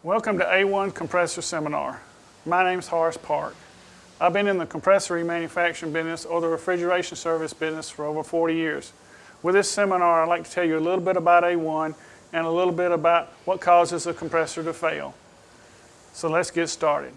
Welcome to A1 Compressor Seminar. My name is Horace Park. I've been in the compressor remanufacturing business or the refrigeration service business for over 40 years. With this seminar, I'd like to tell you a little bit about A1 and a little bit about what causes a compressor to fail. So let's get started.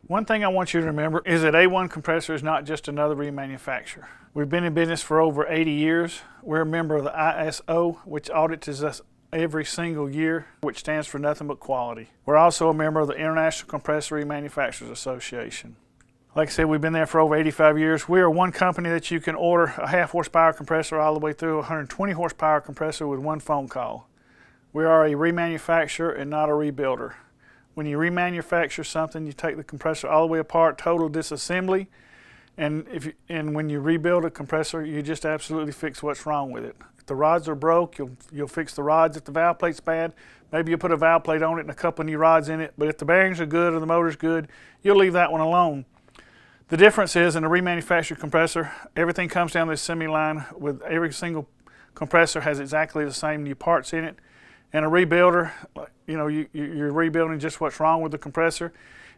One thing I want you to remember is that A1 Compressor is not just another remanufacturer. We've been in business for over 80 years. We're a member of the ISO, which audits us every single year, which stands for nothing but quality. We're also a member of the International Compressor Remanufacturers Association. Like I said, we've been there for over 85 years. We are one company that you can order a half horsepower compressor all the way through a 120 horsepower compressor with one phone call. We are a remanufacturer and not a rebuilder. When you remanufacture something, you take the compressor all the way apart, total disassembly, and when you rebuild a compressor, you just absolutely fix what's wrong with it. If the rods are broke, you'll fix the rods. If the valve plate's bad, maybe you'll put a valve plate on it and a couple of new rods in it. But if the bearings are good or the motor's good, you'll leave that one alone. The difference is in a remanufactured compressor, everything comes down this assembly line with every single compressor has exactly the same new parts in it. And a rebuilder, you're rebuilding just what's wrong with the compressor.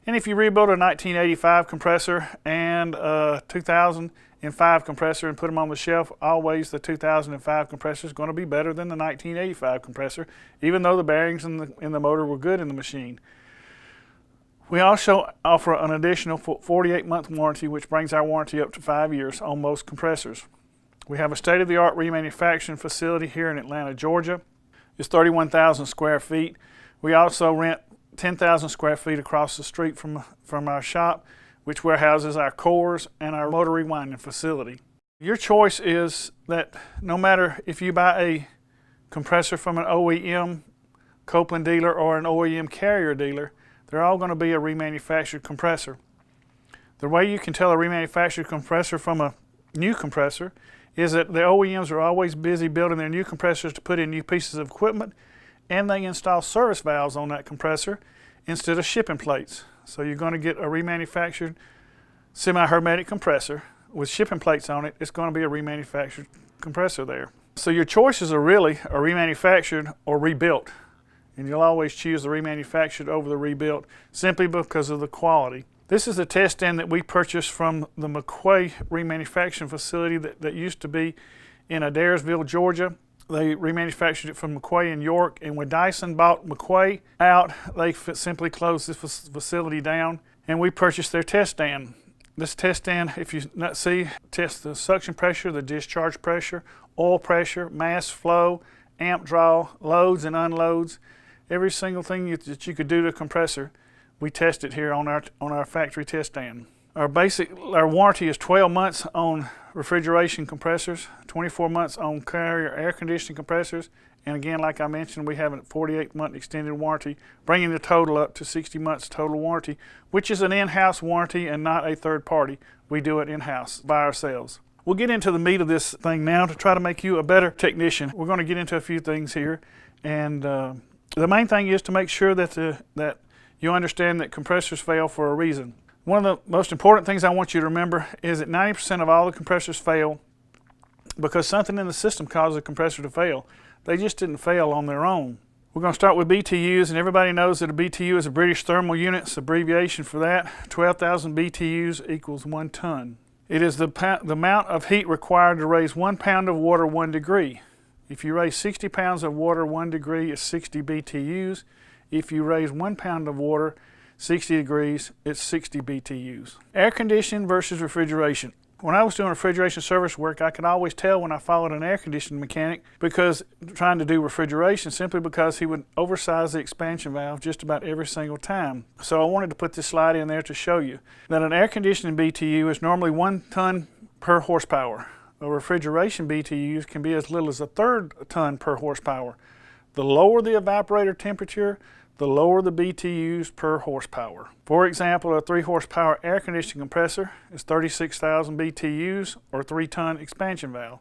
And if you rebuild a 1985 compressor and a 2005 compressor and put them on the shelf, always the 2005 compressor is going to be better than the 1985 compressor, even though the bearings in the motor were good in the machine. We also offer an additional 48-month warranty, which brings our warranty up to 5 years on most compressors. We have a state-of-the-art remanufacturing facility here in Atlanta, Georgia. It's 31,000 square feet. We also rent 10,000 square feet across the street from our shop, which warehouses our cores and our motor rewinding facility. Your choice is that no matter if you buy a compressor from an OEM Copeland dealer or an OEM carrier dealer, they're all going to be a remanufactured compressor. The way you can tell a remanufactured compressor from a new compressor is that the OEMs are always busy building their new compressors to put in new pieces of equipment, and they install service valves on that compressor instead of shipping plates. So you're going to get a remanufactured semi-hermetic compressor with shipping plates on it. It's going to be a remanufactured compressor there. So your choices are really a remanufactured or rebuilt, and you'll always choose the remanufactured over the rebuilt simply because of the quality. This is a test stand that we purchased from the McQuay remanufacturing facility that used to be in Adairsville, Georgia. They remanufactured it from McQuay in York, and when Dyson bought McQuay out, they simply closed this facility down, and we purchased their test stand. This test stand, if you not see, tests the suction pressure, the discharge pressure, oil pressure, mass flow, amp draw, loads and unloads, every single thing that you could do to a compressor. We test it here on our factory test stand. Our warranty is 12 months on refrigeration compressors, 24 months on carrier air conditioning compressors, and again, like I mentioned, we have a 48-month extended warranty, bringing the total up to 60 months total warranty, which is an in-house warranty and not a third party. We do it in-house by ourselves. We'll get into the meat of this thing now to try to make you a better technician. We're going to get into a few things here, and the main thing is to make sure that you understand that compressors fail for a reason. One of the most important things I want you to remember is that 90% of all the compressors fail because something in the system causes a compressor to fail. They just didn't fail on their own. We're going to start with BTUs, and everybody knows that a BTU is a British thermal unit. It's abbreviation for that. 12,000 BTUs equals 1 ton. It is the amount of heat required to raise 1 pound of water 1 degree. If you raise 60 pounds of water 1 degree, it's 60 BTUs. If you raise 1 pound of water 60 degrees, it's 60 BTUs. Air conditioning versus refrigeration. When I was doing refrigeration service work, I could always tell when I followed an air conditioning mechanic because trying to do refrigeration simply because he would oversize the expansion valve just about every single time. So I wanted to put this slide in there to show you that an air conditioning BTU is normally 1 ton per horsepower. A refrigeration BTUs can be as little as 1/3 ton per horsepower. The lower the evaporator temperature, the lower the BTUs per horsepower. For example, a 3 horsepower air conditioning compressor is 36,000 BTUs or 3 ton expansion valve.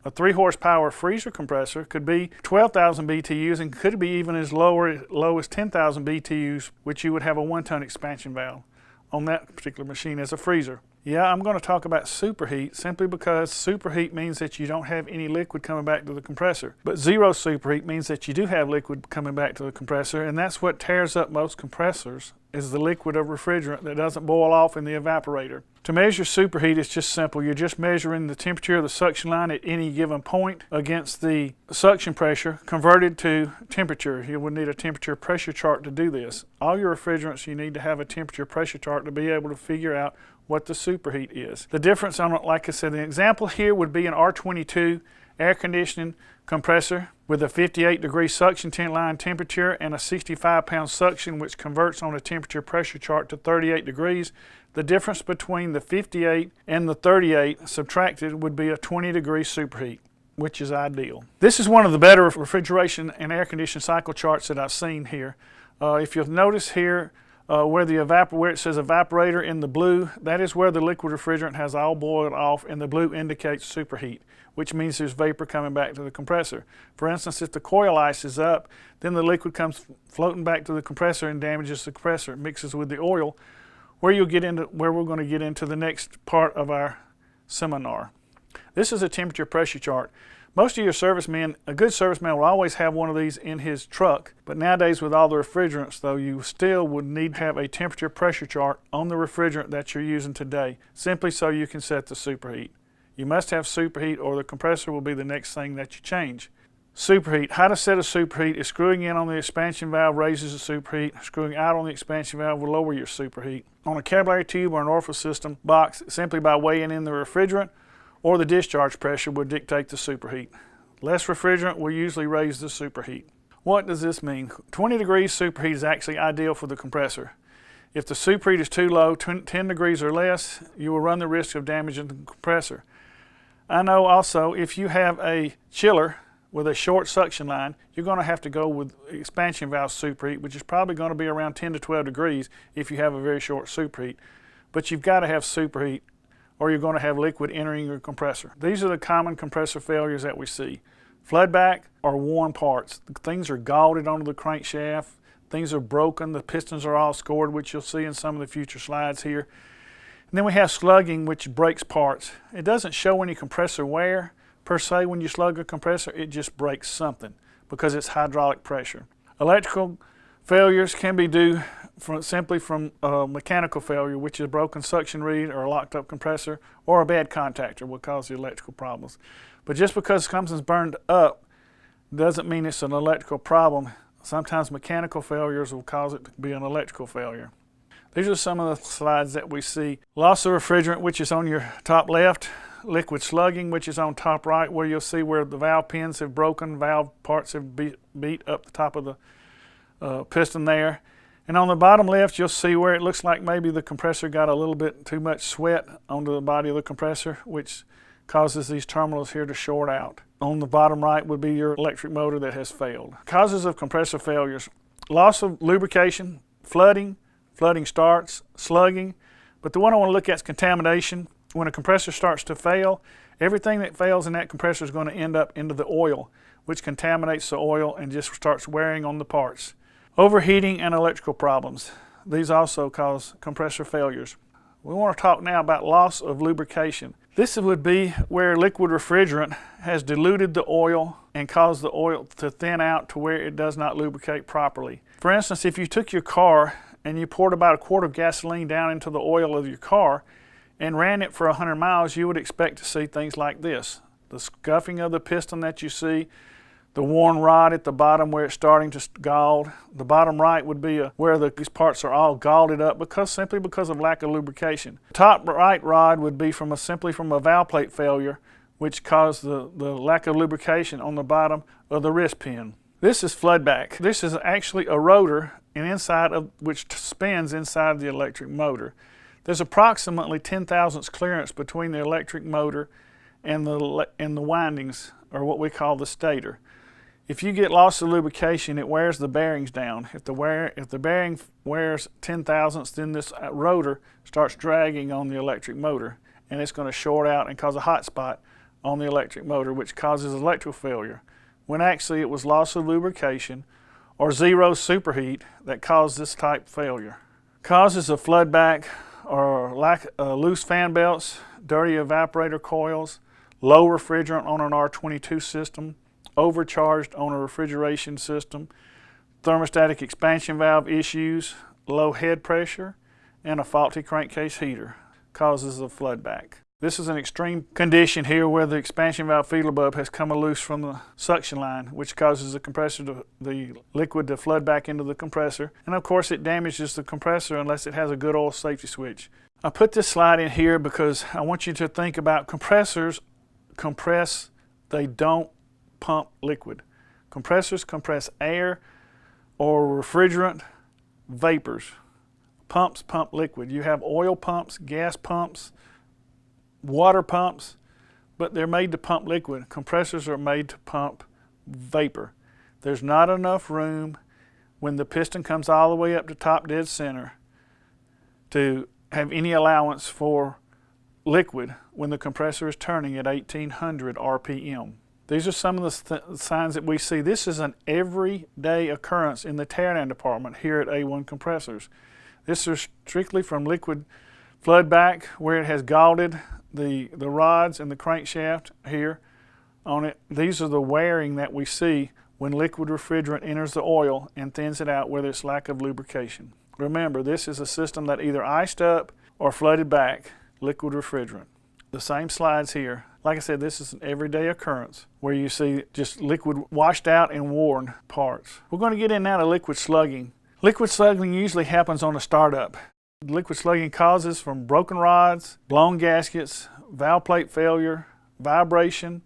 A 3 horsepower freezer compressor could be 12,000 BTUs and could be even as low as 10,000 BTUs, which you would have a 1 ton expansion valve on that particular machine as a freezer. Yeah, I'm going to talk about superheat simply because superheat means that you don't have any liquid coming back to the compressor. But zero superheat means that you do have liquid coming back to the compressor, and that's what tears up most compressors, is the liquid of refrigerant that doesn't boil off in the evaporator. To measure superheat, it's just simple. You're just measuring the temperature of the suction line at any given point against the suction pressure converted to temperature. You would need a temperature pressure chart to do this. All your refrigerants, you need to have a temperature pressure chart to be able to figure out what the superheat is. The difference on it, like I said, the example here would be an R22 air conditioning compressor with a 58-degree suction line temperature and a 65-pound suction, which converts on a temperature pressure chart to 38 degrees. The difference between the 58 and the 38 subtracted would be a 20-degree superheat, which is ideal. This is one of the better refrigeration and air conditioning cycle charts that I've seen here. If you'll notice here, where it says evaporator in the blue, that is where the liquid refrigerant has all boiled off, and the blue indicates superheat, which means there's vapor coming back to the compressor. For instance, if the coil ice is up, then the liquid comes floating back to the compressor and damages the compressor. It mixes with the oil, where we're going to get into the next part of our seminar. This is a temperature pressure chart. Most of your servicemen, a good serviceman will always have one of these in his truck, but nowadays with all the refrigerants though, you still would need to have a temperature pressure chart on the refrigerant that you're using today, simply so you can set the superheat. You must have superheat or the compressor will be the next thing that you change. Superheat. How to set a superheat is screwing in on the expansion valve raises the superheat. Screwing out on the expansion valve will lower your superheat. On a capillary tube or an orifice system box, simply by weighing in the refrigerant or the discharge pressure would dictate the superheat. Less refrigerant will usually raise the superheat. What does this mean? 20 degrees superheat is actually ideal for the compressor. If the superheat is too low, 10 degrees or less, you will run the risk of damaging the compressor. I know also if you have a chiller with a short suction line, you're going to have to go with expansion valve superheat, which is probably going to be around 10 to 12 degrees if you have a very short superheat. But you've got to have superheat or you're going to have liquid entering your compressor. These are the common compressor failures that we see. Floodback or worn parts. Things are galled onto the crankshaft, things are broken, the pistons are all scored, which you'll see in some of the future slides here. And then we have slugging, which breaks parts. It doesn't show any compressor wear per se when you slug a compressor, it just breaks something because it's hydraulic pressure. Electrical failures can be due simply from mechanical failure, which is a broken suction reed or a locked up compressor, or a bad contactor will cause the electrical problems. But just because something's burned up doesn't mean it's an electrical problem. Sometimes mechanical failures will cause it to be an electrical failure. These are some of the slides that we see. Loss of refrigerant, which is on your top left. Liquid slugging, which is on top right, where you'll see where the valve pins have broken, valve parts have beat up the top of the piston there. And on the bottom left, you'll see where it looks like maybe the compressor got a little bit too much sweat onto the body of the compressor, which causes these terminals here to short out. On the bottom right would be your electric motor that has failed. Causes of compressor failures: loss of lubrication, flooding starts, slugging. But the one I want to look at is contamination. When a compressor starts to fail, everything that fails in that compressor is going to end up into the oil, which contaminates the oil and just starts wearing on the parts. Overheating and electrical problems. These also cause compressor failures. We want to talk now about loss of lubrication. This would be where liquid refrigerant has diluted the oil and caused the oil to thin out to where it does not lubricate properly. For instance, if you took your car and you poured about a quart of gasoline down into the oil of your car and ran it for 100 miles, you would expect to see things like this. The scuffing of the piston that you see, the worn rod at the bottom where it's starting to gall. The bottom right would be where these parts are all galled up simply because of lack of lubrication. The top right rod would be simply from a valve plate failure, which caused the lack of lubrication on the bottom of the wrist pin. This is floodback. This is actually a rotor which spins inside the electric motor. There's approximately 10 thousandths clearance between the electric motor and the windings, or what we call the stator. If you get loss of lubrication, it wears the bearings down. If the bearing wears 10 thousandths, then this rotor starts dragging on the electric motor, and it's going to short out and cause a hot spot on the electric motor, which causes electrical failure, when actually it was loss of lubrication or zero superheat that caused this type failure. Causes of floodback are loose fan belts, dirty evaporator coils, low refrigerant on an R22 system, overcharged on a refrigeration system, thermostatic expansion valve issues, low head pressure, and a faulty crankcase heater causes a flood back. This is an extreme condition here where the expansion valve feeler bulb has come loose from the suction line, which causes the liquid to flood back into the compressor. And of course it damages the compressor unless it has a good oil safety switch. I put this slide in here because I want you to think about compressors compress, they don't pump liquid. Compressors compress air or refrigerant vapors. Pumps pump liquid. You have oil pumps, gas pumps, water pumps, but they're made to pump liquid. Compressors are made to pump vapor. There's not enough room when the piston comes all the way up to top dead center to have any allowance for liquid when the compressor is turning at 1800 RPM. These are some of the signs that we see. This is an everyday occurrence in the teardown department here at A1 Compressors. This is strictly from liquid flood back where it has galded the rods and the crankshaft here on it. These are the wearing that we see when liquid refrigerant enters the oil and thins it out, whether it's lack of lubrication. Remember, this is a system that either iced up or flooded back liquid refrigerant. The same slides here. Like I said, this is an everyday occurrence where you see just liquid washed out and worn parts. We're going to get in now to liquid slugging. Liquid slugging usually happens on a startup. Liquid slugging causes from broken rods, blown gaskets, valve plate failure, vibration,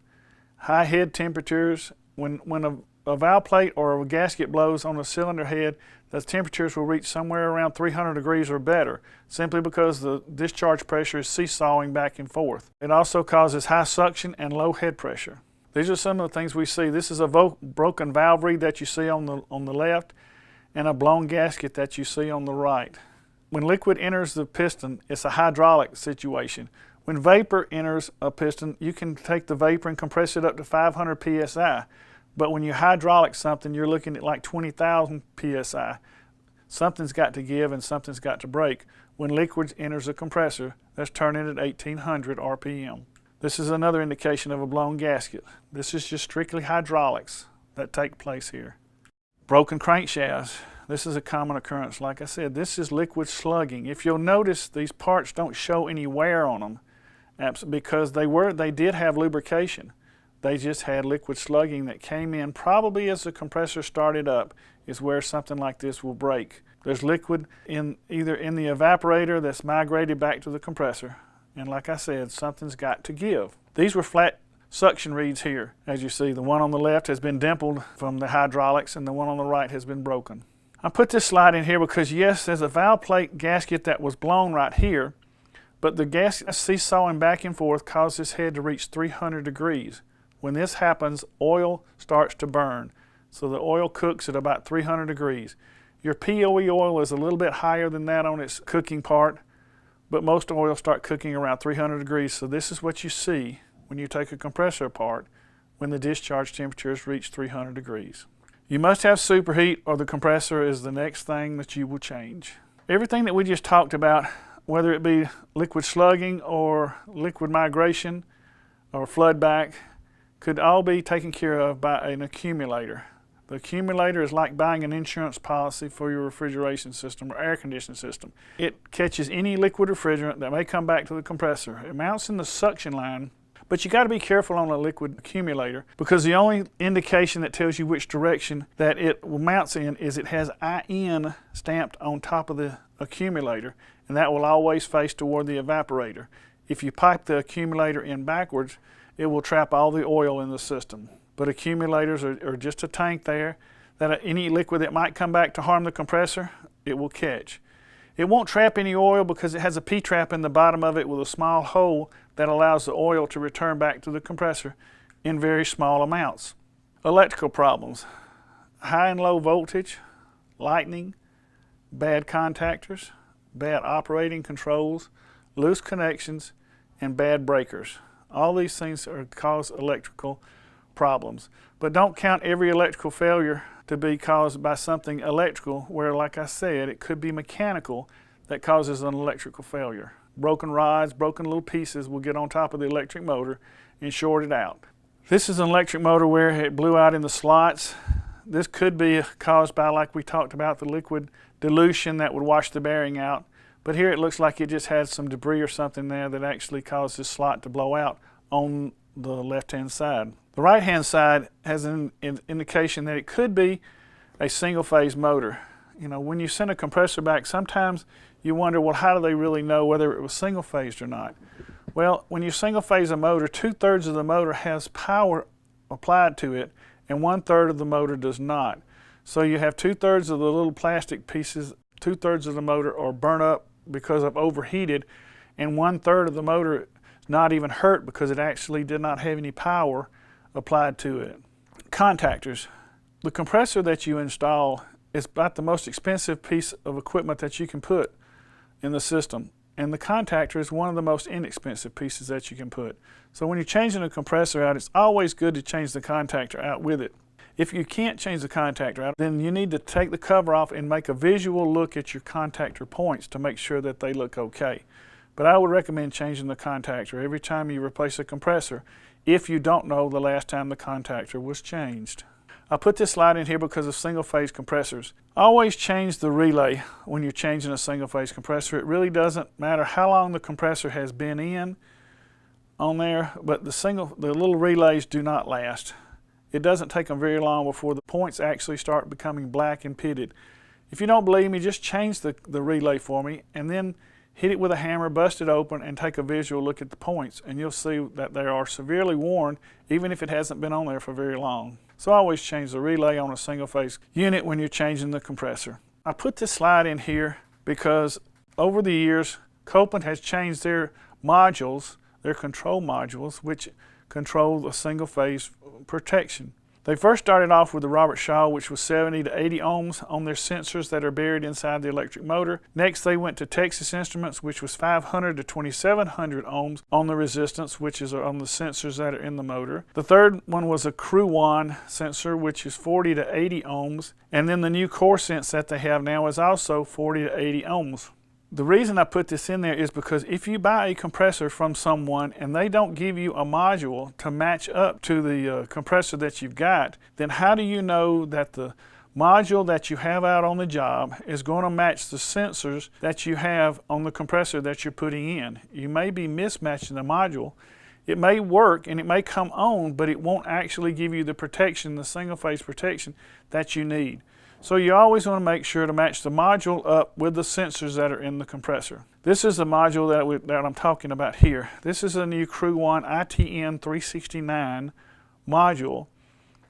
high head temperatures. When a valve plate or a gasket blows on a cylinder head, the temperatures will reach somewhere around 300 degrees or better, simply because the discharge pressure is seesawing back and forth. It also causes high suction and low head pressure. These are some of the things we see. This is a broken valve reed that you see on the left and a blown gasket that you see on the right. When liquid enters the piston, it's a hydraulic situation. When vapor enters a piston, you can take the vapor and compress it up to 500 psi. But when you hydraulic something, you're looking at like 20,000 psi. Something's got to give and something's got to break. When liquid enters a compressor, that's turning at 1800 RPM. This is another indication of a blown gasket. This is just strictly hydraulics that take place here. Broken crankshafts. This is a common occurrence. Like I said, this is liquid slugging. If you'll notice, these parts don't show any wear on them because they did have lubrication. They just had liquid slugging that came in probably as the compressor started up is where something like this will break. There's liquid either in the evaporator that's migrated back to the compressor, and like I said, something's got to give. These were flat suction reeds here. As you see, the one on the left has been dimpled from the hydraulics and the one on the right has been broken. I put this slide in here because yes, there's a valve plate gasket that was blown right here, but the gasket seesawing back and forth caused this head to reach 300 degrees. When this happens, oil starts to burn. So the oil cooks at about 300 degrees. Your POE oil is a little bit higher than that on its cooking part, but most oils start cooking around 300 degrees. So this is what you see when you take a compressor apart when the discharge temperatures reach 300 degrees. You must have superheat or the compressor is the next thing that you will change. Everything that we just talked about, whether it be liquid slugging or liquid migration or flood back, could all be taken care of by an accumulator. The accumulator is like buying an insurance policy for your refrigeration system or air conditioning system. It catches any liquid refrigerant that may come back to the compressor. It mounts in the suction line, but you got to be careful on a liquid accumulator because the only indication that tells you which direction that it mounts in is it has IN stamped on top of the accumulator, and that will always face toward the evaporator. If you pipe the accumulator in backwards, it will trap all the oil in the system. But accumulators are just a tank there that any liquid that might come back to harm the compressor, it will catch. It won't trap any oil because it has a P-trap in the bottom of it with a small hole that allows the oil to return back to the compressor in very small amounts. Electrical problems. High and low voltage, lightning, bad contactors, bad operating controls, loose connections, and bad breakers. All these things cause electrical problems. But don't count every electrical failure to be caused by something electrical where, like I said, it could be mechanical that causes an electrical failure. Broken rods, broken little pieces will get on top of the electric motor and short it out. This is an electric motor where it blew out in the slots. This could be caused by, like we talked about, the liquid dilution that would wash the bearing out. But here it looks like it just had some debris or something there that actually caused this slot to blow out on the left-hand side. The right-hand side has an indication that it could be a single-phase motor. You know, when you send a compressor back, sometimes you wonder, well, how do they really know whether it was single-phased or not? Well, when you single-phase a motor, 2/3 of the motor has power applied to it, and 1/3 of the motor does not. So you have 2/3 of the little plastic pieces, 2/3 of the motor are burnt up because of overheated, and 1/3 of the motor is not even hurt because it actually did not have any power applied to it. Contactors. The compressor that you install is about the most expensive piece of equipment that you can put in the system. And the contactor is one of the most inexpensive pieces that you can put. So when you're changing a compressor out, it's always good to change the contactor out with it. If you can't change the contactor out, then you need to take the cover off and make a visual look at your contactor points to make sure that they look okay. But I would recommend changing the contactor every time you replace a compressor if you don't know the last time the contactor was changed. I put this slide in here because of single-phase compressors. Always change the relay when you're changing a single-phase compressor. It really doesn't matter how long the compressor has been in on there, but the little relays do not last. It doesn't take them very long before the points actually start becoming black and pitted. If you don't believe me, just change the relay for me and then hit it with a hammer, bust it open, and take a visual look at the points, and you'll see that they are severely worn even if it hasn't been on there for very long. So always change the relay on a single-phase unit when you're changing the compressor. I put this slide in here because over the years, Copeland has changed their modules, their control modules, which control the single-phase protection. They first started off with the Robert Shaw, which was 70 to 80 ohms on their sensors that are buried inside the electric motor. Next, they went to Texas Instruments, which was 500 to 2700 ohms on the resistance, which is on the sensors that are in the motor. The third one was a Crew-One sensor, which is 40 to 80 ohms. And then the new Core Sense that they have now is also 40 to 80 ohms. The reason I put this in there is because if you buy a compressor from someone and they don't give you a module to match up to the compressor that you've got, then how do you know that the module that you have out on the job is going to match the sensors that you have on the compressor that you're putting in? You may be mismatching the module. It may work and it may come on, but it won't actually give you the protection, the single-phase protection that you need. So you always want to make sure to match the module up with the sensors that are in the compressor. This is the module that I'm talking about here. This is a new Crew-One ITN 369 module,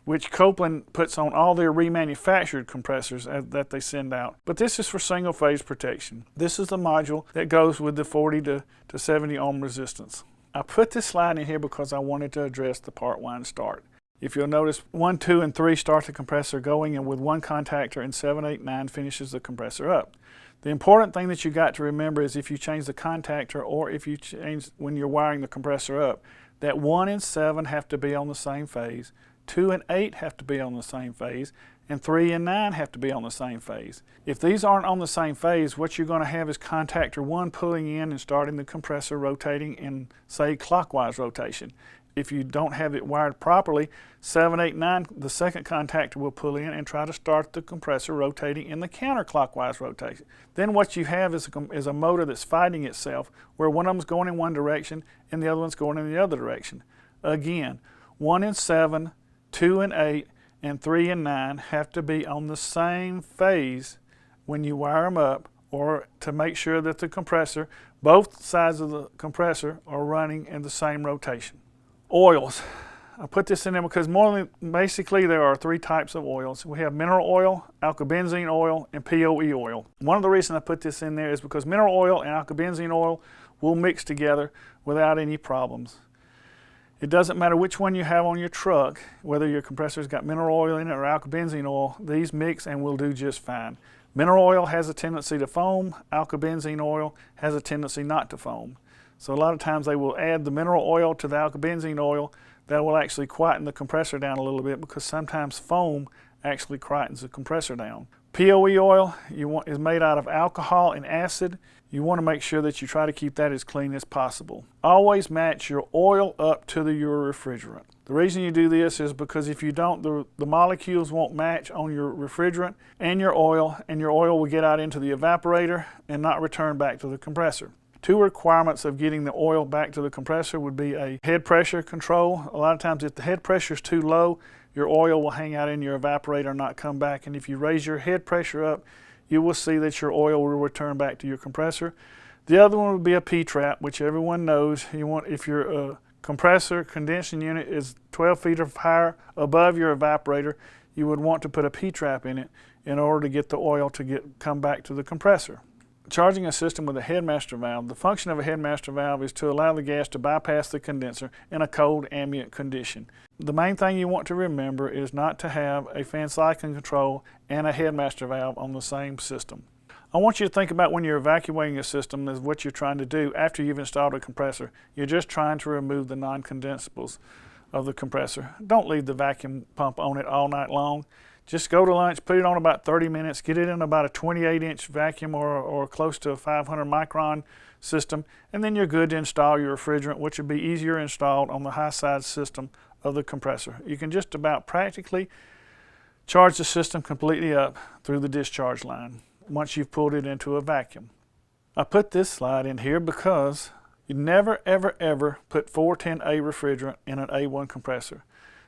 which Copeland puts on all their remanufactured compressors that they send out. But this is for single-phase protection. This is the module that goes with the 40 to 70 ohm resistance. I put this slide in here because I wanted to address the part wind start. If you'll notice, 1, 2, and 3 start the compressor going, and with 1 contactor, and 7, 8, 9 finishes the compressor up. The important thing that you got to remember is if you change the contactor or if you change when you're wiring the compressor up, that 1 and 7 have to be on the same phase, 2 and 8 have to be on the same phase, and 3 and 9 have to be on the same phase. If these aren't on the same phase, what you're going to have is contactor 1 pulling in and starting the compressor rotating in, say, clockwise rotation. If you don't have it wired properly, 7, 8, 9, the second contactor will pull in and try to start the compressor rotating in the counterclockwise rotation. Then what you have is a motor that's fighting itself, where one of them is going in one direction and the other one's going in the other direction. Again, 1 and 7, 2 and 8, and 3 and 9 have to be on the same phase when you wire them up, or to make sure that the compressor, both sides of the compressor, are running in the same rotation. Oils. I put this in there because basically there are 3 types of oils. We have mineral oil, alkylbenzene oil, and POE oil. One of the reasons I put this in there is because mineral oil and alkylbenzene oil will mix together without any problems. It doesn't matter which one you have on your truck, whether your compressor's got mineral oil in it or alkylbenzene oil, these mix and will do just fine. Mineral oil has a tendency to foam, alkylbenzene oil has a tendency not to foam. So a lot of times they will add the mineral oil to the alkylbenzene oil. That will actually quieten the compressor down a little bit because sometimes foam actually quietens the compressor down. POE oil is made out of alcohol and acid. You want to make sure that you try to keep that as clean as possible. Always match your oil up to your refrigerant. The reason you do this is because if you don't, the molecules won't match on your refrigerant and your oil will get out into the evaporator and not return back to the compressor. Two requirements of getting the oil back to the compressor would be a head pressure control. A lot of times if the head pressure is too low, your oil will hang out in your evaporator and not come back. And if you raise your head pressure up, you will see that your oil will return back to your compressor. The other one would be a P-trap, which everyone knows. If your compressor condensing unit is 12 feet or higher above your evaporator, you would want to put a P-trap in it in order to get the oil to come back to the compressor. Charging a system with a headmaster valve. The function of a headmaster valve is to allow the gas to bypass the condenser in a cold ambient condition. The main thing you want to remember is not to have a fan cycling control and a headmaster valve on the same system. I want you to think about when you're evacuating a system as what you're trying to do after you've installed a compressor. You're just trying to remove the non-condensables of the compressor. Don't leave the vacuum pump on it all night long. Just go to lunch, put it on about 30 minutes, get it in about a 28-inch vacuum or close to a 500 micron system, and then you're good to install your refrigerant, which would be easier installed on the high side system of the compressor. You can just about practically charge the system completely up through the discharge line once you've pulled it into a vacuum. I put this slide in here because you never ever ever put 410A refrigerant in an A1 compressor.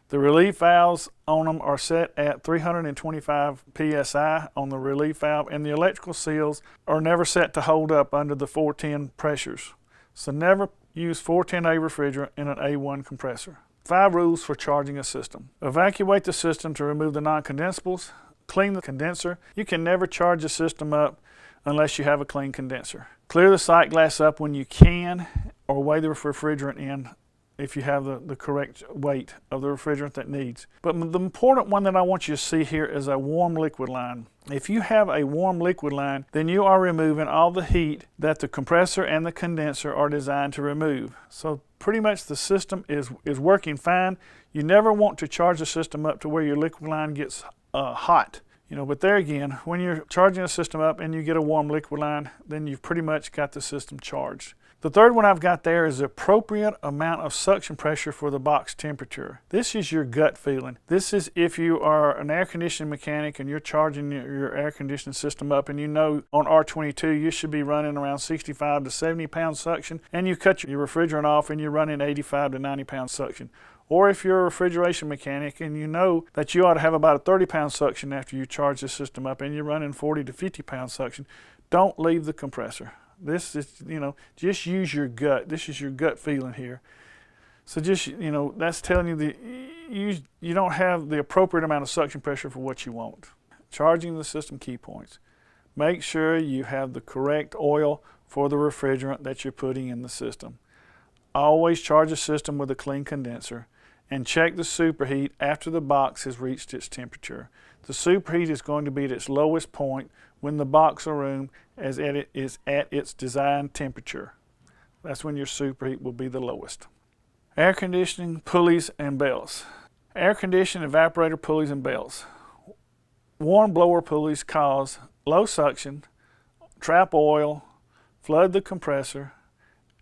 The relief valves on them are set at 325 psi on the relief valve, and the electrical seals are never set to hold up under the 410 pressures. So never use 410A refrigerant in an A1 compressor. 5 rules for charging a system. Evacuate the system to remove the non-condensables. Clean the condenser. You can never charge a system up unless you have a clean condenser. Clear the sight glass up when you can, or weigh the refrigerant in if you have the correct weight of the refrigerant that needs. But the important one that I want you to see here is a warm liquid line. If you have a warm liquid line, then you are removing all the heat that the compressor and the condenser are designed to remove. So pretty much the system is working fine. You never want to charge the system up to where your liquid line gets hot. But there again, when you're charging a system up and you get a warm liquid line, then you've pretty much got the system charged. The third one I've got there is the appropriate amount of suction pressure for the box temperature. This is your gut feeling. This is if you are an air conditioning mechanic and you're charging your air conditioning system up, and you know on R22 you should be running around 65 to 70 pound suction, and you cut your refrigerant off and you're running 85 to 90 pound suction. Or if you're a refrigeration mechanic and you know that you ought to have about a 30 pound suction after you charge the system up and you're running 40 to 50 pound suction, don't leave the compressor. This is, just use your gut. This is your gut feeling here. So just, that's telling you that you don't have the appropriate amount of suction pressure for what you want. Charging the system key points. Make sure you have the correct oil for the refrigerant that you're putting in the system. Always charge a system with a clean condenser, and check the superheat after the box has reached its temperature. The superheat is going to be at its lowest point when the box or room is at its designed temperature. That's when your superheat will be the lowest. Air conditioning, pulleys, and belts. Air conditioning, evaporator, pulleys, and belts. Warm blower pulleys cause low suction, trap oil, flood the compressor,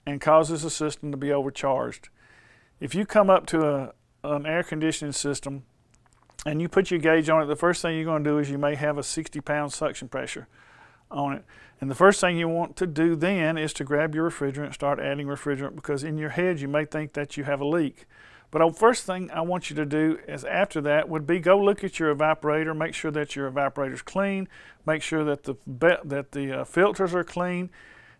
and causes the system to be overcharged. If you come up to an air conditioning system and you put your gauge on it, the first thing you're going to do is you may have a 60 pound suction pressure on it. And the first thing you want to do then is to grab your refrigerant, start adding refrigerant, because in your head you may think that you have a leak. But the first thing I want you to do is after that would be go look at your evaporator, make sure that your evaporator's clean, make sure that the filters are clean,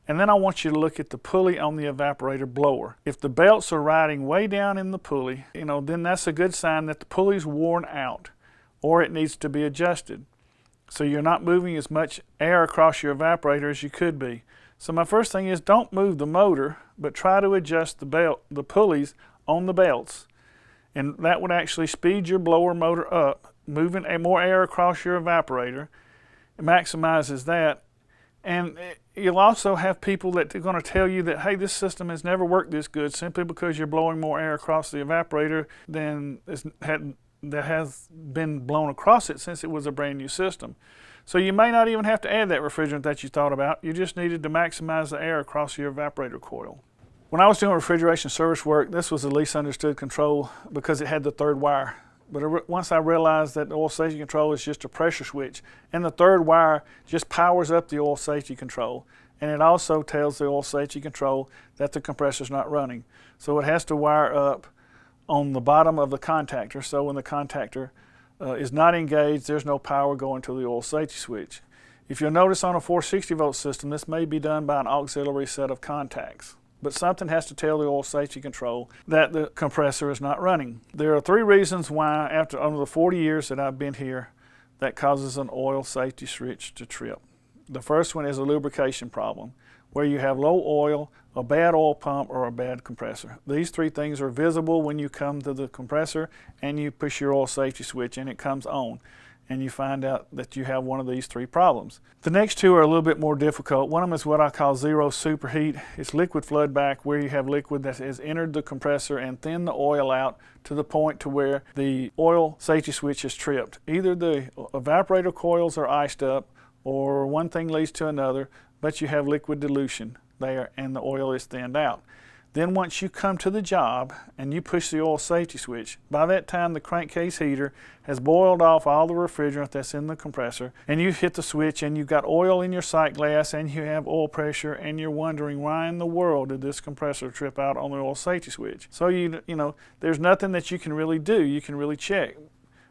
and then I want you to look at the pulley on the evaporator blower. If the belts are riding way down in the pulley, then that's a good sign that the pulley's worn out or it needs to be adjusted. So you're not moving as much air across your evaporator as you could be. So my first thing is don't move the motor, but try to adjust the pulleys on the belts. And that would actually speed your blower motor up, moving more air across your evaporator. It maximizes that. And you'll also have people that are going to tell you that, hey, this system has never worked this good simply because you're blowing more air across the evaporator than that has been blown across it since it was a brand new system. So you may not even have to add that refrigerant that you thought about. You just needed to maximize the air across your evaporator coil. When I was doing refrigeration service work, this was the least understood control because it had the third wire. But once I realized that the oil safety control is just a pressure switch, and the third wire just powers up the oil safety control. And it also tells the oil safety control that the compressor is not running. So it has to wire up on the bottom of the contactor, so when the contactor is not engaged, there's no power going to the oil safety switch. If you'll notice on a 460 volt system, this may be done by an auxiliary set of contacts. But something has to tell the oil safety control that the compressor is not running. There are 3 reasons why, after over the 40 years that I've been here, that causes an oil safety switch to trip. The first one is a lubrication problem, where you have low oil, a bad oil pump, or a bad compressor. These 3 things are visible when you come to the compressor and you push your oil safety switch and it comes on, and you find out that you have one of these 3 problems. The next 2 are a little bit more difficult. One of them is what I call zero superheat. It's liquid flood back, where you have liquid that has entered the compressor and thinned the oil out to the point to where the oil safety switch is tripped. Either the evaporator coils are iced up, or one thing leads to another, but you have liquid dilution there and the oil is thinned out. Then once you come to the job and you push the oil safety switch, by that time the crankcase heater has boiled off all the refrigerant that's in the compressor, and you hit the switch and you've got oil in your sight glass and you have oil pressure, and you're wondering why in the world did this compressor trip out on the oil safety switch. So you know, there's nothing that you can really do, you can really check,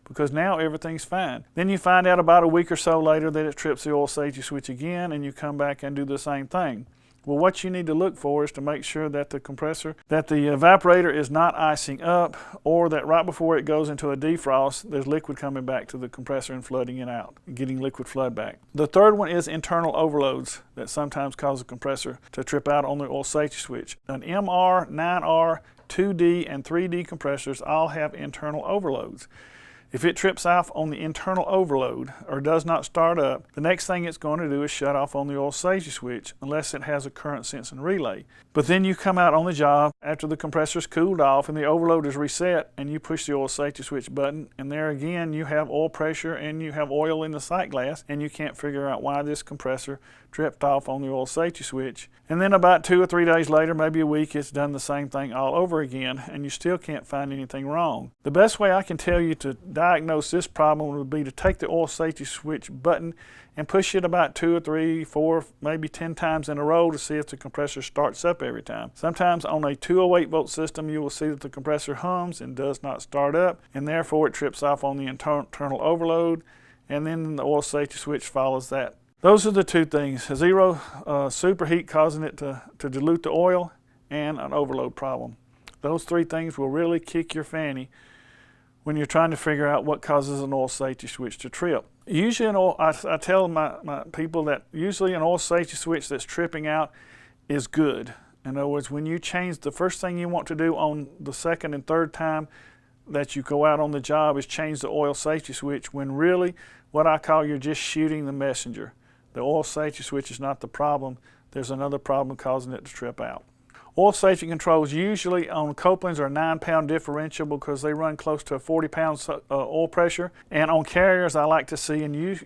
because now everything's fine. Then you find out about a week or so later that it trips the oil safety switch again, and you come back and do the same thing. Well, what you need to look for is to make sure that the compressor, that the evaporator is not icing up, or that right before it goes into a defrost, there's liquid coming back to the compressor and flooding it out, getting liquid flood back. The third one is internal overloads that sometimes cause the compressor to trip out on the oil safety switch. An MR, 9R, 2D, and 3D compressors all have internal overloads. If it trips off on the internal overload or does not start up, the next thing it's going to do is shut off on the oil safety switch unless it has a current sensing relay. But then you come out on the job after the compressor's cooled off and the overload is reset, and you push the oil safety switch button, and there again you have oil pressure and you have oil in the sight glass, and you can't figure out why this compressor tripped off on the oil safety switch. And then about 2 or 3 days later, maybe a week, it's done the same thing all over again, and you still can't find anything wrong. The best way I can tell you to diagnose this problem would be to take the oil safety switch button and push it about 2 or 3, 4, maybe 10 times in a row to see if the compressor starts up every time. Sometimes on a 208 volt system you will see that the compressor hums and does not start up, and therefore it trips off on the internal overload, and then the oil safety switch follows that. Those are the 2 things: a zero superheat causing it to dilute the oil, and an overload problem. Those 3 things will really kick your fanny when you're trying to figure out what causes an oil safety switch to trip. Usually, I tell my people that usually an oil safety switch that's tripping out is good. In other words, when you change, the first thing you want to do on the second and third time that you go out on the job is change the oil safety switch, when really what I call you're just shooting the messenger. The oil safety switch is not the problem. There's another problem causing it to trip out. Oil safety controls usually on Copeland's are a 9-pound differential because they run close to a 40-pound oil pressure. And on carriers I like to see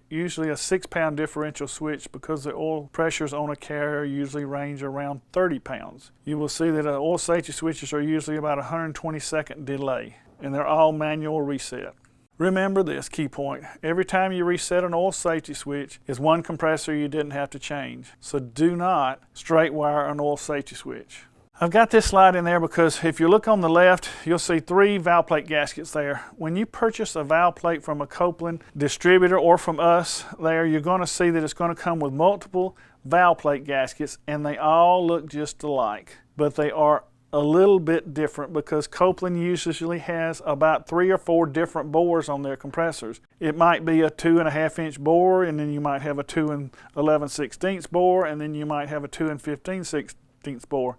usually a 6-pound differential switch because the oil pressures on a carrier usually range around 30 pounds. You will see that oil safety switches are usually about a 120-second delay, and they're all manual reset. Remember this key point: every time you reset an oil safety switch is one compressor you didn't have to change. So do not straight wire an oil safety switch. I've got this slide in there because if you look on the left, you'll see 3 valve plate gaskets there. When you purchase a valve plate from a Copeland distributor or from us there, you're going to see that it's going to come with multiple valve plate gaskets, and they all look just alike. But they are a little bit different because Copeland usually has about 3 or 4 different bores on their compressors. It might be a 2.5 inch bore, and then you might have a 2 11/16 bore, and then you might have a 2 15/16 bore.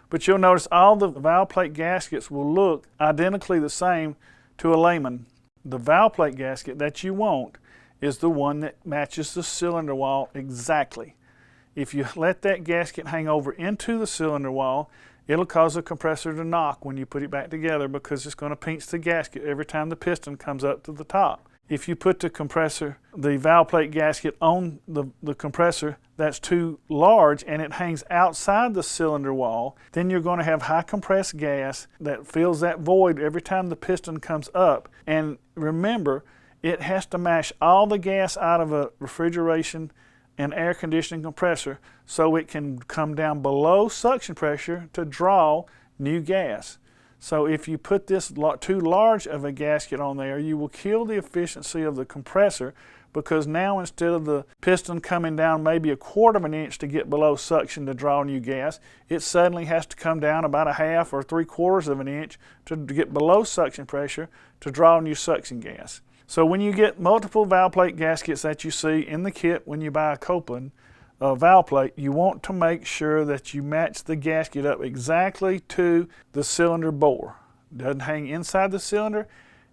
But you'll notice all the valve plate gaskets will look identically the same to a layman. The valve plate gasket that you want is the one that matches the cylinder wall exactly. If you let that gasket hang over into the cylinder wall, it'll cause the compressor to knock when you put it back together because it's going to pinch the gasket every time the piston comes up to the top. If you put the valve plate gasket on the compressor that's too large and it hangs outside the cylinder wall, then you're going to have high compressed gas that fills that void every time the piston comes up. And remember, it has to mash all the gas out of a refrigeration and air conditioning compressor so it can come down below suction pressure to draw new gas. So if you put this too large of a gasket on there, you will kill the efficiency of the compressor, because now instead of the piston coming down maybe 1/4 of an inch to get below suction to draw new gas, it suddenly has to come down about 1/2 or 3/4 of an inch to get below suction pressure to draw new suction gas. So when you get multiple valve plate gaskets that you see in the kit when you buy a Copeland valve plate, you want to make sure that you match the gasket up exactly to the cylinder bore. It doesn't hang inside the cylinder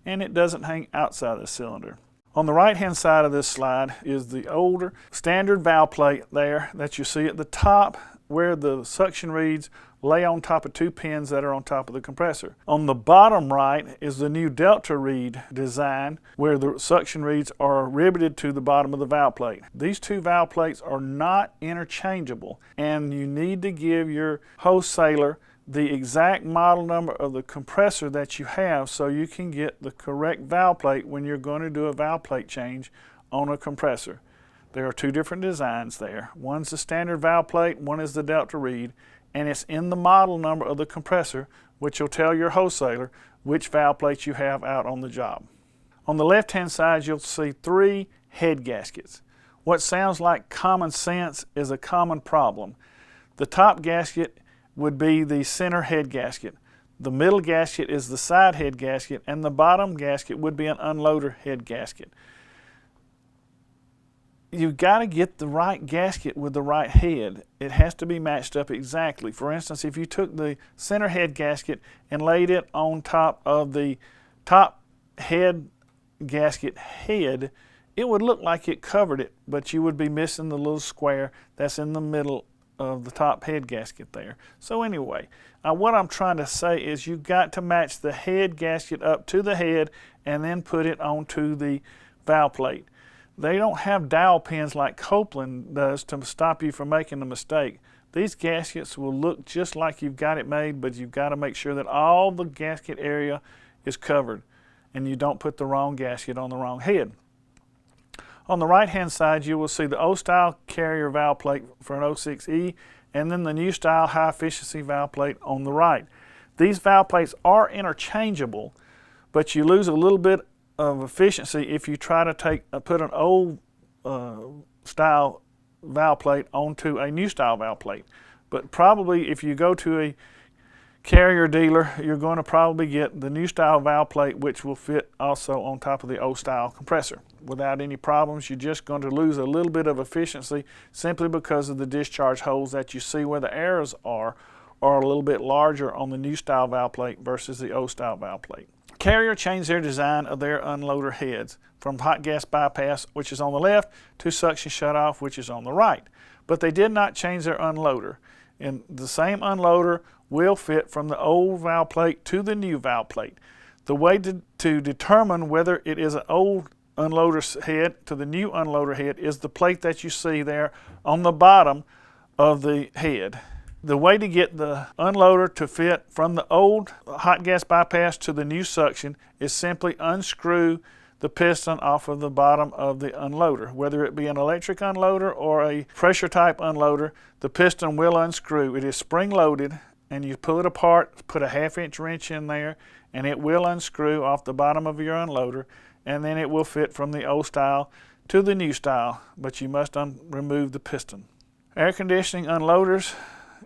and it doesn't hang outside the cylinder. On the right hand side of this slide is the older standard valve plate there that you see at the top where the suction reeds lay on top of 2 pins that are on top of the compressor. On the bottom right is the new Delta reed design where the suction reeds are riveted to the bottom of the valve plate. These 2 valve plates are not interchangeable, and you need to give your wholesaler the exact model number of the compressor that you have so you can get the correct valve plate when you're going to do a valve plate change on a compressor. There are 2 different designs there. One's the standard valve plate, one is the Delta reed, and it's in the model number of the compressor, which will tell your wholesaler which valve plates you have out on the job. On the left hand side you'll see 3 head gaskets. What sounds like common sense is a common problem. The top gasket would be the center head gasket. The middle gasket is the side head gasket, and the bottom gasket would be an unloader head gasket. You've got to get the right gasket with the right head. It has to be matched up exactly. For instance, if you took the center head gasket and laid it on top of the top head gasket head, it would look like it covered it, but you would be missing the little square that's in the middle of the top head gasket there. So anyway, what I'm trying to say is you've got to match the head gasket up to the head and then put it onto the valve plate. They don't have dowel pins like Copeland does to stop you from making a mistake. These gaskets will look just like you've got it made, but you've got to make sure that all the gasket area is covered and you don't put the wrong gasket on the wrong head. On the right hand side you will see the old style carrier valve plate for an 06E and then the new style high efficiency valve plate on the right. These valve plates are interchangeable, but you lose a little bit of efficiency if you try to put an old style valve plate onto a new style valve plate. But probably if you go to a carrier dealer, you're going to probably get the new style valve plate, which will fit also on top of the old style compressor without any problems. You're just going to lose a little bit of efficiency simply because of the discharge holes that you see where the arrows are a little bit larger on the new style valve plate versus the old style valve plate. Carrier changed their design of their unloader heads from hot gas bypass, which is on the left, to suction shutoff, which is on the right. But they did not change their unloader. And the same unloader will fit from the old valve plate to the new valve plate. The way to determine whether it is an old unloader head to the new unloader head is the plate that you see there on the bottom of the head. The way to get the unloader to fit from the old hot gas bypass to the new suction is simply unscrew the piston off of the bottom of the unloader. Whether it be an electric unloader or a pressure type unloader, the piston will unscrew. It is spring loaded and you pull it apart, put a 1/2 inch wrench in there, and it will unscrew off the bottom of your unloader, and then it will fit from the old style to the new style, but you must remove the piston. Air conditioning unloaders,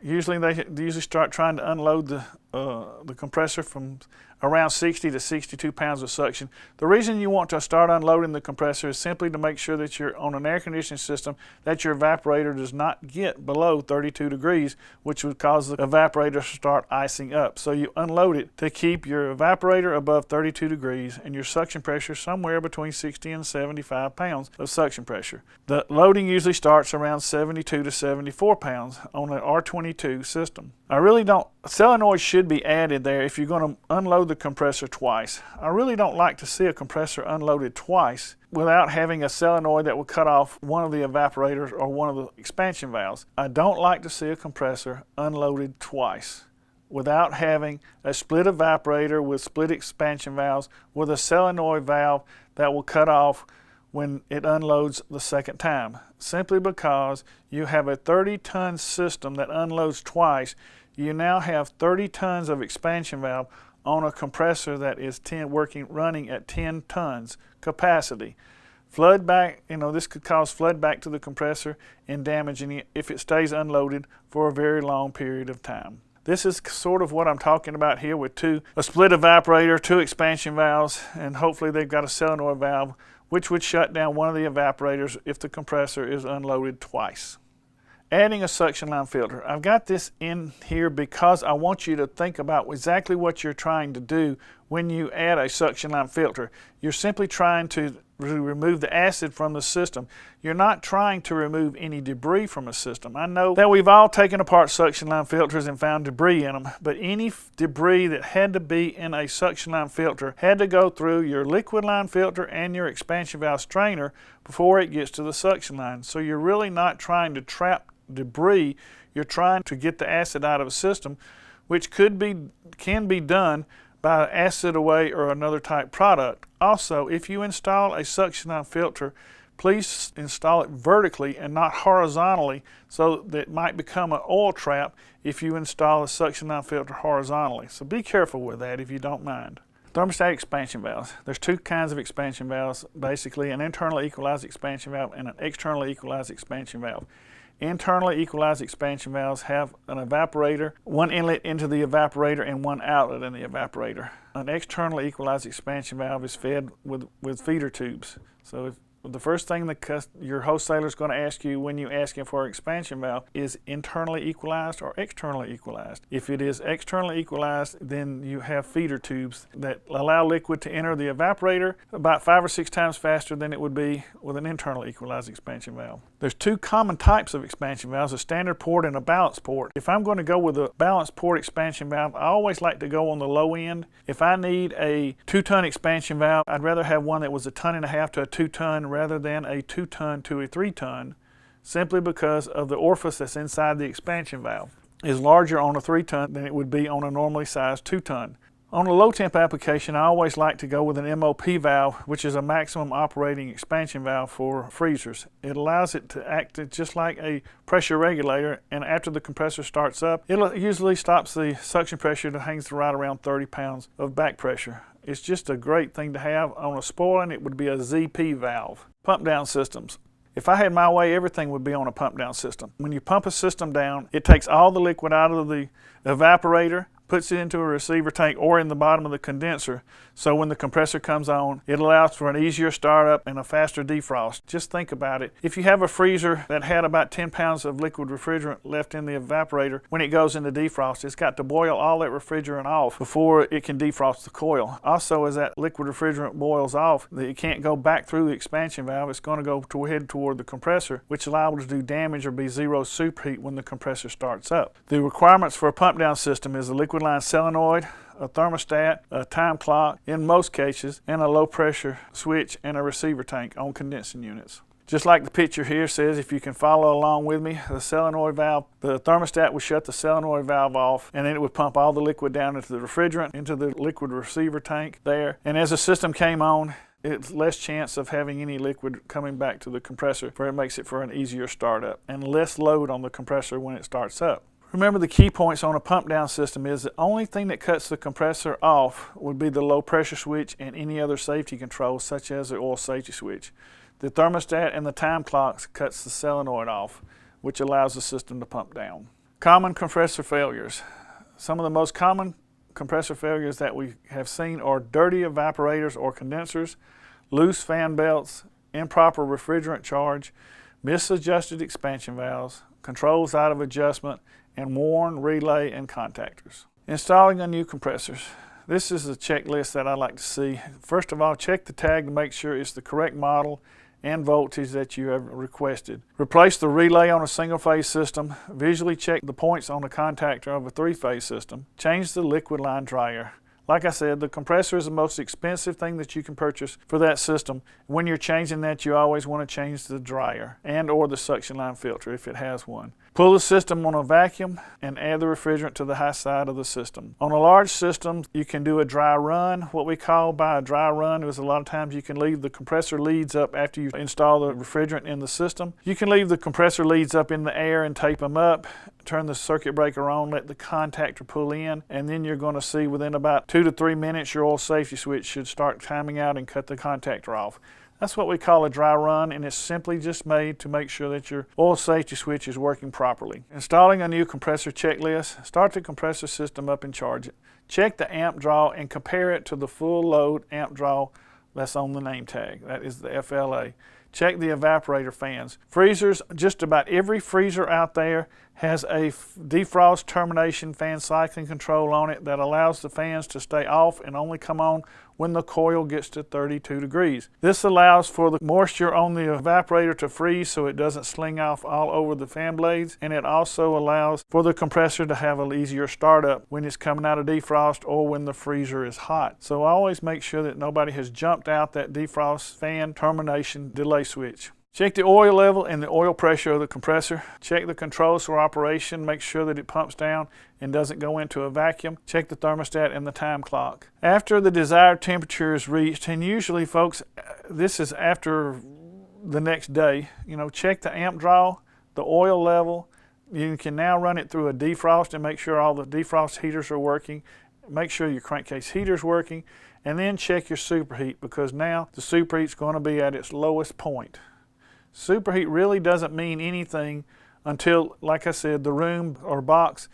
usually they start trying to unload the the compressor from around 60 to 62 pounds of suction. The reason you want to start unloading the compressor is simply to make sure that you're on an air conditioning system that your evaporator does not get below 32 degrees, which would cause the evaporator to start icing up. So you unload it to keep your evaporator above 32 degrees and your suction pressure somewhere between 60 and 75 pounds of suction pressure. The loading usually starts around 72 to 74 pounds on an R22 system. Solenoids should be added there if you're going to unload the compressor twice. I really don't like to see a compressor unloaded twice without having a solenoid that will cut off one of the evaporators or one of the expansion valves. I don't like to see a compressor unloaded twice without having a split evaporator with split expansion valves with a solenoid valve that will cut off when it unloads the second time. Simply because you have a 30-ton system that unloads twice, you now have 30 tons of expansion valve on a compressor that is running at 10 tons capacity. Flood back, this could cause flood back to the compressor and damaging it if it stays unloaded for a very long period of time. This is sort of what I'm talking about here with a split evaporator, 2 expansion valves, and hopefully they've got a solenoid valve which would shut down one of the evaporators if the compressor is unloaded twice. Adding a suction line filter. I've got this in here because I want you to think about exactly what you're trying to do when you add a suction line filter. You're simply trying to remove the acid from the system. You're not trying to remove any debris from a system. I know that we've all taken apart suction line filters and found debris in them, but any debris that had to be in a suction line filter had to go through your liquid line filter and your expansion valve strainer before it gets to the suction line. So you're really not trying to trap debris, you're trying to get the acid out of a system, which can be done by acid away or another type product. Also, if you install a suction line filter, please install it vertically and not horizontally, so that it might become an oil trap if you install a suction line filter horizontally. So be careful with that if you don't mind. Thermostatic expansion valves. There's 2 kinds of expansion valves, basically an internally equalized expansion valve and an externally equalized expansion valve. Internally equalized expansion valves have an evaporator, one inlet into the evaporator and one outlet in the evaporator. An externally equalized expansion valve is fed with feeder tubes. So the first thing that your wholesaler is going to ask you when you ask him for an expansion valve is internally equalized or externally equalized. If it is externally equalized, then you have feeder tubes that allow liquid to enter the evaporator about 5 or 6 times faster than it would be with an internally equalized expansion valve. There's 2 common types of expansion valves, a standard port and a balanced port. If I'm going to go with a balanced port expansion valve, I always like to go on the low end. If I need a 2-ton expansion valve, I'd rather have one that was a 1.5 tons to a 2-ton rather than a 2-ton to a 3-ton, simply because of the orifice that's inside the expansion valve is larger on a 3-ton than it would be on a normally sized 2-ton. On a low temp application, I always like to go with an MOP valve, which is a maximum operating expansion valve for freezers. It allows it to act just like a pressure regulator, and after the compressor starts up, it usually stops the suction pressure that hangs right around 30 pounds of back pressure. It's just a great thing to have. On a spoiling, it would be a ZP valve. Pump down systems. If I had my way, everything would be on a pump down system. When you pump a system down, it takes all the liquid out of the evaporator, puts it into a receiver tank or in the bottom of the condenser, so when the compressor comes on, it allows for an easier startup and a faster defrost. Just think about it. If you have a freezer that had about 10 pounds of liquid refrigerant left in the evaporator, when it goes into defrost, it's got to boil all that refrigerant off before it can defrost the coil. Also, as that liquid refrigerant boils off, it can't go back through the expansion valve. It's going to go head toward the compressor, which allows it to do damage or be zero superheat when the compressor starts up. The requirements for a pump down system is a liquid line solenoid, a thermostat, a time clock in most cases, and a low pressure switch and a receiver tank on condensing units. Just like the picture here says, if you can follow along with me, the solenoid valve, the thermostat would shut the solenoid valve off, and then it would pump all the liquid down into the refrigerant, into the liquid receiver tank there. And as the system came on, it's less chance of having any liquid coming back to the compressor, for it makes it for an easier startup and less load on the compressor when it starts up. Remember, the key points on a pump down system is the only thing that cuts the compressor off would be the low pressure switch and any other safety controls such as the oil safety switch. The thermostat and the time clocks cuts the solenoid off, which allows the system to pump down. Common compressor failures. Some of the most common compressor failures that we have seen are dirty evaporators or condensers, loose fan belts, improper refrigerant charge, misadjusted expansion valves, controls out of adjustment, and worn relay and contactors. Installing a new compressor. This is a checklist that I like to see. First of all, check the tag to make sure it's the correct model and voltage that you have requested. Replace the relay on a single-phase system. Visually check the points on the contactor of a three-phase system. Change the liquid line dryer. Like I said, the compressor is the most expensive thing that you can purchase for that system. When you're changing that, you always want to change the dryer and or the suction line filter if it has one. Pull the system on a vacuum and add the refrigerant to the high side of the system. On a large system, you can do a dry run. What we call by a dry run is a lot of times you can leave the compressor leads up after you install the refrigerant in the system. You can leave the compressor leads up in the air and tape them up. Turn the circuit breaker on, let the contactor pull in, and then you're going to see within about 2 to 3 minutes your oil safety switch should start timing out and cut the contactor off. That's what we call a dry run, and it's simply just made to make sure that your oil safety switch is working properly. Installing a new compressor checklist. Start the compressor system up and charge it. Check the amp draw and compare it to the full load amp draw that's on the name tag. That is the FLA. Check the evaporator fans. Freezers, just about every freezer out there has a defrost termination fan cycling control on it that allows the fans to stay off and only come on when the coil gets to 32 degrees. This allows for the moisture on the evaporator to freeze so it doesn't sling off all over the fan blades, and it also allows for the compressor to have an easier startup when it's coming out of defrost or when the freezer is hot. So always make sure that nobody has jumped out that defrost fan termination delay switch. Check the oil level and the oil pressure of the compressor. Check the controls for operation. Make sure that it pumps down and doesn't go into a vacuum. Check the thermostat and the time clock. After the desired temperature is reached, and usually folks, this is after the next day, check the amp draw, the oil level. You can now run it through a defrost and make sure all the defrost heaters are working. Make sure your crankcase heater is working, and then check your superheat, because now the superheat is going to be at its lowest point. Superheat really doesn't mean anything until, like I said, the room or box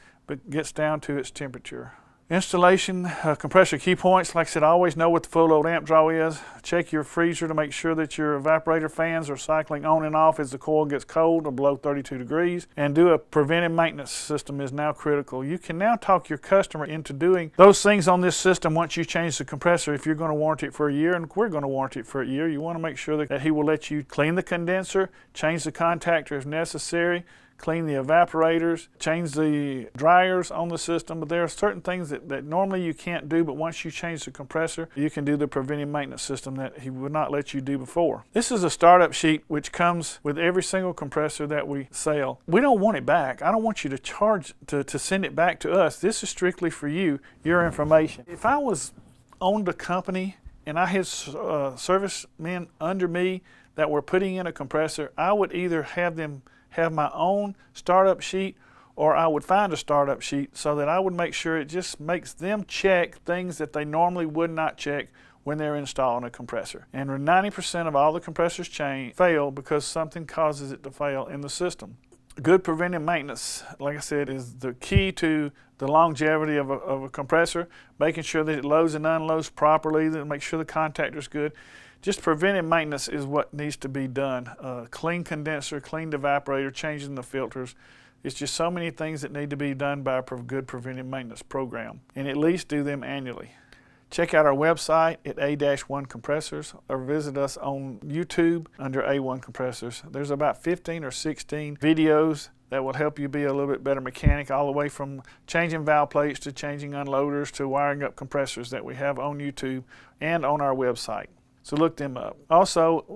gets down to its temperature. Installation, compressor key points. Like I said, always know what the full load amp draw is. Check your freezer to make sure that your evaporator fans are cycling on and off as the coil gets cold or below 32 degrees. And do a preventive maintenance system is now critical. You can now talk your customer into doing those things on this system once you change the compressor. If you're going to warranty it for a year, and we're going to warranty it for a year, you want to make sure that he will let you clean the condenser, change the contactor if necessary, clean the evaporators, change the dryers on the system. But there are certain things that normally you can't do, but once you change the compressor, you can do the preventive maintenance system that he would not let you do before. This is a startup sheet which comes with every single compressor that we sell. We don't want it back. I don't want you to charge to send it back to us. This is strictly for you, your information. If I was owned a company and I had servicemen under me that were putting in a compressor, I would either have them have my own startup sheet, or I would find a startup sheet so that I would make sure it just makes them check things that they normally would not check when they're installing a compressor. And 90% of all the compressors fail because something causes it to fail in the system. Good preventive maintenance, like I said, is the key to the longevity of a compressor, making sure that it loads and unloads properly, that make sure the contactor's good. Just preventive maintenance is what needs to be done. Clean condenser, cleaned evaporator, changing the filters. It's just so many things that need to be done by a good preventive maintenance program, and at least do them annually. Check out our website at A-1 Compressors, or visit us on YouTube under A1 Compressors. There's about 15 or 16 videos that will help you be a little bit better mechanic, all the way from changing valve plates to changing unloaders to wiring up compressors that we have on YouTube and on our website. So look them up. Also,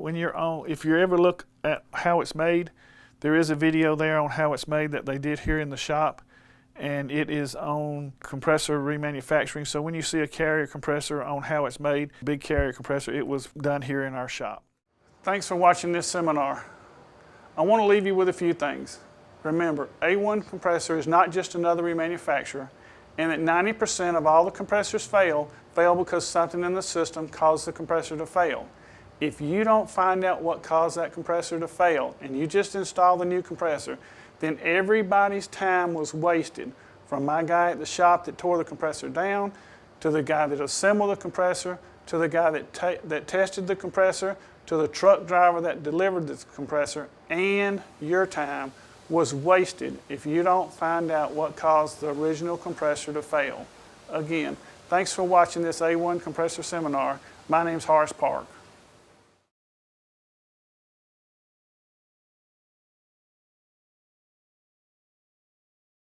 if you ever look at how it's made, there is a video there on how it's made that they did here in the shop, and it is on compressor remanufacturing. So when you see a carrier compressor on how it's made, big carrier compressor, it was done here in our shop. Thanks for watching this seminar. I want to leave you with a few things. Remember, A1 Compressor is not just another remanufacturer, and that 90% of all the compressors fail because something in the system caused the compressor to fail. If you don't find out what caused that compressor to fail and you just install the new compressor, then everybody's time was wasted From my guy at the shop that tore the compressor down, to the guy that assembled the compressor, to the guy that tested the compressor, to the truck driver that delivered the compressor, and your time was wasted if you don't find out what caused the original compressor to fail. Again, thanks for watching this A1 compressor seminar. My name's Horace Park.